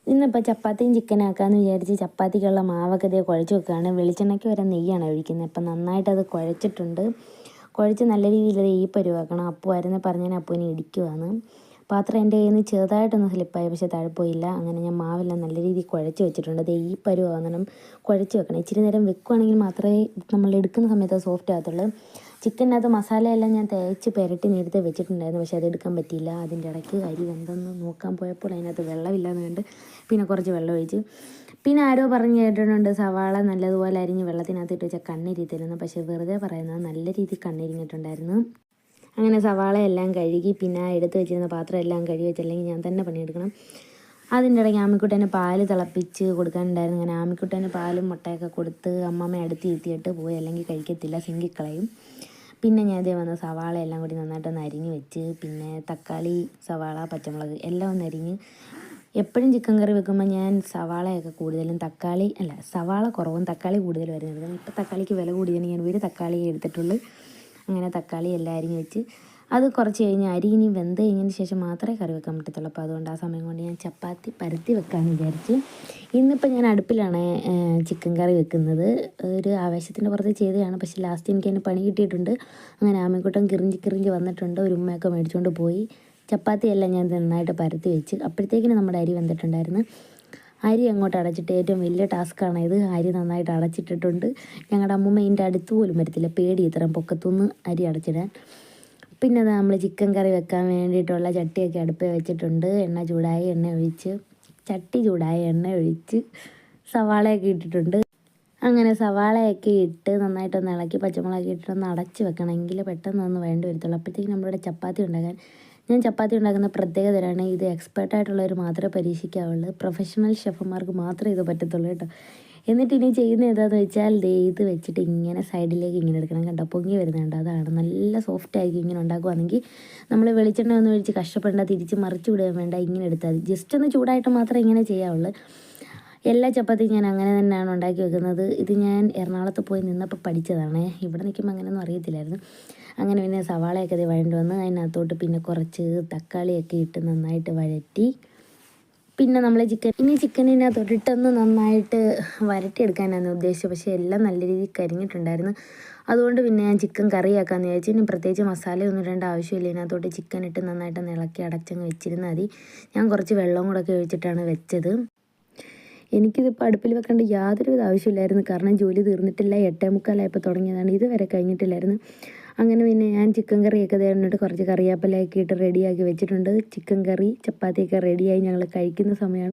ഇന്നിപ്പോൾ ചപ്പാത്തിയും ചിക്കനാക്കാമെന്ന് വിചാരിച്ച് ചപ്പാത്തിക്കുള്ള മാവൊക്കെ ഇതേ കുഴച്ച് വെക്കുകയാണ്. വെളിച്ചെണ്ണയ്ക്ക് വരെ നെയ്യാണ് ഒഴിക്കുന്നത്. അപ്പം നന്നായിട്ടത് കുഴച്ചിട്ടുണ്ട്. കുഴച്ച് നല്ല രീതിയിൽ ഈ പരുവാക്കണം. അപ്പുവായിരുന്നു പറഞ്ഞാൽ അപ്പുവിനെ ഇടിക്കുവാണ്. പാത്രം എൻ്റെ കയ്യിൽ നിന്ന് ചെറുതായിട്ടൊന്ന് സ്ലിപ്പായി, പക്ഷേ തഴപ്പമില്ല. അങ്ങനെ ഞാൻ മാവെല്ലാം നല്ല രീതിയിൽ കുഴച്ച് വെച്ചിട്ടുണ്ട്. അത് ഈ പരുവാകണം കുഴച്ച് വെക്കണം. ഇച്ചിരി നേരം വെക്കുകയാണെങ്കിൽ മാത്രമേ നമ്മൾ എടുക്കുന്ന സമയത്ത് സോഫ്റ്റ് ആകത്തുള്ളൂ. ചിക്കനകത്ത് മസാലയെല്ലാം ഞാൻ തേച്ച് പുരട്ടി നേരത്തെ വെച്ചിട്ടുണ്ടായിരുന്നു, പക്ഷേ അതെടുക്കാൻ പറ്റിയില്ല. അതിൻ്റെ ഇടയ്ക്ക് അരി വെന്തെന്ന് നോക്കാൻ പോയപ്പോൾ അതിനകത്ത് വെള്ളമില്ലാന്ന് കണ്ട് പിന്നെ കുറച്ച് വെള്ളം ഒഴിച്ച്. പിന്നെ ആരോ പറഞ്ഞ് കേട്ടിട്ടുണ്ട് സവാള നല്ലതുപോലെ അരിഞ്ഞ് വെള്ളത്തിനകത്ത് ഇട്ട് വെച്ചാൽ കണ്ണിരിത്തരുന്നു. പക്ഷേ വെറുതെ പറയുന്നത്, നല്ല രീതിയിൽ കണ്ണിരിഞ്ഞിട്ടുണ്ടായിരുന്നു. അങ്ങനെ സവാള എല്ലാം കഴുകി പിന്നെ എടുത്ത് വെച്ചിരുന്ന പാത്രം എല്ലാം കഴുകി വെച്ചല്ലെങ്കിൽ ഞാൻ തന്നെ പണിയെടുക്കണം. അതിൻ്റെ ഇടയ്ക്ക് ആമിക്കുട്ടന് പാല് തിളപ്പിച്ച് കൊടുക്കാനുണ്ടായിരുന്നു. അങ്ങനെ ആമിക്കുട്ടന് പാലും മുട്ടയൊക്കെ കൊടുത്ത് അമ്മമ്മ അടുത്ത് ഇരുത്തിയിട്ട് പോയി, അല്ലെങ്കിൽ കഴിക്കത്തില്ല, സിങ്കിക്കളയും. പിന്നെ ഞാൻ ഇതേ വന്ന സവാള എല്ലാം കൂടി നന്നായിട്ടൊന്ന് അരിഞ്ഞ് വെച്ച്, പിന്നെ തക്കാളി, സവാള, പച്ചമുളക് എല്ലാം ഒന്ന് അരിഞ്ഞ്. എപ്പോഴും ചിക്കൻ കറി വെക്കുമ്പോൾ ഞാൻ സവാളയൊക്കെ കൂടുതലും സവാള കുറവും തക്കാളി കൂടുതൽ വരുന്നത്. ഇപ്പോൾ തക്കാളിക്ക് വില കൂടിയതിന് ഞാൻ ഒരു തക്കാളിയെ എടുത്തിട്ടുള്ളൂ. അങ്ങനെ തക്കാളി എല്ലാം അരിഞ്ഞ് വെച്ച് അത് കുറച്ച് കഴിഞ്ഞ് അരി ഇനി വെന്ത് കഴിഞ്ഞതിന് ശേഷം മാത്രമേ കറി വെക്കാൻ പറ്റത്തുള്ളൂ. അപ്പോൾ അതുകൊണ്ട് ആ സമയം കൊണ്ട് ഞാൻ ചപ്പാത്തി പരത്തി വെക്കാമെന്ന് വിചാരിച്ച്. ഇന്നിപ്പോൾ ഞാൻ അടുപ്പിലാണ് ചിക്കൻ കറി വെക്കുന്നത്. ഒരു ആവേശത്തിൻ്റെ പുറത്ത് ചെയ്തതാണ്, പക്ഷേ ലാസ്റ്റ് എനിക്ക് അതിന് പണി കിട്ടിയിട്ടുണ്ട്. അങ്ങനെ ആമിക്കുട്ടൻ കിറിഞ്ചി വന്നിട്ടുണ്ട്. ഒരു ഉമ്മയൊക്കെ മേടിച്ചുകൊണ്ട് പോയി. ചപ്പാത്തിയെല്ലാം ഞാൻ നന്നായിട്ട് പരത്തി വെച്ച്. അപ്പോഴത്തേക്കിനും നമ്മുടെ അരി വെന്തിട്ടുണ്ടായിരുന്നു. അരി അങ്ങോട്ട് അടച്ചിട്ട് ഏറ്റവും വലിയ ടാസ്ക്കാണ് ഇത്. അരി നന്നായിട്ട് അടച്ചിട്ടിട്ടുണ്ട്. ഞങ്ങളുടെ അമ്മൂമ്മ ഇതിൻ്റെ അടുത്ത് പോലും വരത്തില്ല, പേടി ഇത്രയും പൊക്കത്തുനിന്ന് അരി അടച്ചിടാൻ. പിന്നെ അത് നമ്മൾ ചിക്കൻ കറി വെക്കാൻ വേണ്ടിയിട്ടുള്ള ചട്ടിയൊക്കെ അടുപ്പിൽ വെച്ചിട്ടുണ്ട്. ചട്ടി ചൂടായി എണ്ണ ഒഴിച്ച് സവാളയൊക്കെ ഇട്ടിട്ടുണ്ട്. അങ്ങനെ സവാളയൊക്കെ ഇട്ട് നന്നായിട്ടൊന്ന് ഇളക്കി പച്ചമുളകൊക്കെ ഇട്ടിട്ടൊന്ന് അടച്ച് വെക്കണമെങ്കിൽ പെട്ടെന്ന് വേണ്ടി വരത്തുള്ളൂ. അപ്പോഴത്തേക്കും നമ്മളിവിടെ ചപ്പാത്തി ഉണ്ടാക്കാൻ, ഞാൻ ചപ്പാത്തി ഉണ്ടാക്കുന്ന പ്രത്യേക തരമാണ്. ഇത് എക്സ്പേർട്ടായിട്ടുള്ളവർ മാത്രമേ പരീക്ഷിക്കാവുള്ളൂ. പ്രൊഫഷണൽ ഷെഫന്മാർക്ക് മാത്രമേ ഇത് പറ്റത്തുള്ളൂ കേട്ടോ. എന്നിട്ട് ഇനി ചെയ്യുന്നത് എന്താണെന്ന് വെച്ചാൽ ഇത് വെച്ചിട്ട് ഇങ്ങനെ സൈഡിലേക്ക് ഇങ്ങനെ എടുക്കണം. കണ്ടോ, പൊങ്ങി വരുന്നുണ്ട്. അതാണ് നല്ല സോഫ്റ്റ് ആയിരിക്കും. ഇങ്ങനെ ഉണ്ടാക്കുകയാണെങ്കിൽ നമ്മൾ വെളിച്ചെണ്ണ ഒന്ന് ഒഴിച്ച് കഷ്ടപ്പെടേണ്ട, തിരിച്ച് മറിച്ച് വിടുകയും വേണ്ട. ഇങ്ങനെ എടുത്താൽ മതി. ജസ്റ്റ് ഒന്ന് ചൂടായിട്ട് മാത്രമേ ഇങ്ങനെ ചെയ്യാവുള്ളൂ. എല്ലാ ചപ്പാത്തിയും ഞാൻ അങ്ങനെ തന്നെയാണ് ഉണ്ടാക്കി വെക്കുന്നത്. ഇത് ഞാൻ എറണാകുളത്ത് പോയി നിന്നപ്പോൾ പഠിച്ചതാണ്. ഇവിടെ നിൽക്കുമ്പോൾ അങ്ങനെയൊന്നും അറിയത്തില്ലായിരുന്നു. അങ്ങനെ പിന്നെ സവാളയൊക്കെ ഇത് വഴണ്ട് വന്ന് അതിനകത്തോട്ട് പിന്നെ കുറച്ച് തക്കാളിയൊക്കെ ഇട്ട് നന്നായിട്ട് വഴറ്റി. പിന്നെ നമ്മൾ ചിക്കനിനകത്തോട്ടിട്ടൊന്ന് നന്നായിട്ട് വരട്ടിയെടുക്കാനാണ് ഉദ്ദേശിച്ചത്. പക്ഷേ എല്ലാം നല്ല രീതിയിൽ കരിഞ്ഞിട്ടുണ്ടായിരുന്നു. അതുകൊണ്ട് പിന്നെ ഞാൻ ചിക്കൻ കറിയാക്കാമെന്ന് വിചാരിച്ചു. ഇനി പ്രത്യേകിച്ച് മസാലയൊന്നും ഇടേണ്ട ആവശ്യമില്ല. ഇതിനകത്തോട്ട് ചിക്കൻ ഇട്ട് നന്നായിട്ട് ഇളക്കി അടച്ചങ്ങ് വെച്ചിരുന്നാൽ മതി. ഞാൻ കുറച്ച് വെള്ളം കൂടെ ഒക്കെ ഒഴിച്ചിട്ടാണ് വെച്ചത്. എനിക്കിതിപ്പോൾ അടുപ്പിൽ വെക്കേണ്ട യാതൊരുവിധ ആവശ്യമില്ലായിരുന്നു. കാരണം ജോലി തീർന്നിട്ടില്ല. 8:45 തുടങ്ങിയതാണ്, ഇതുവരെ കഴിഞ്ഞിട്ടില്ലായിരുന്നു. അങ്ങനെ പിന്നെ ഞാൻ ചിക്കൻ കറിയൊക്കെ തേടിട്ട് കുറച്ച് കറിവേപ്പിലയൊക്കെ ഇട്ട് റെഡിയാക്കി വെച്ചിട്ടുണ്ട്. ചിക്കൻ കറി ചപ്പാത്തിയൊക്കെ റെഡിയായി ഞങ്ങൾ കഴിക്കുന്ന സമയമാണ്.